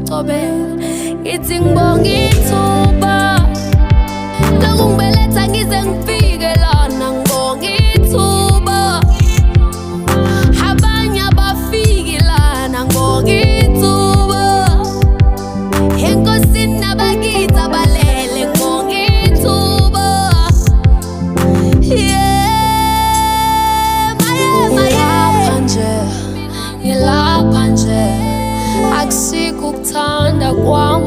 Ngithi ngibonga ithuba lokungibeletha ngize ngifike lana. Ngibonga ithuba abanye abafiki lana. Ngibonga ithuba enkosini nabakithi abalele. Ngibonga ithuba ngilapha nje akusikho ukuthanda kwami.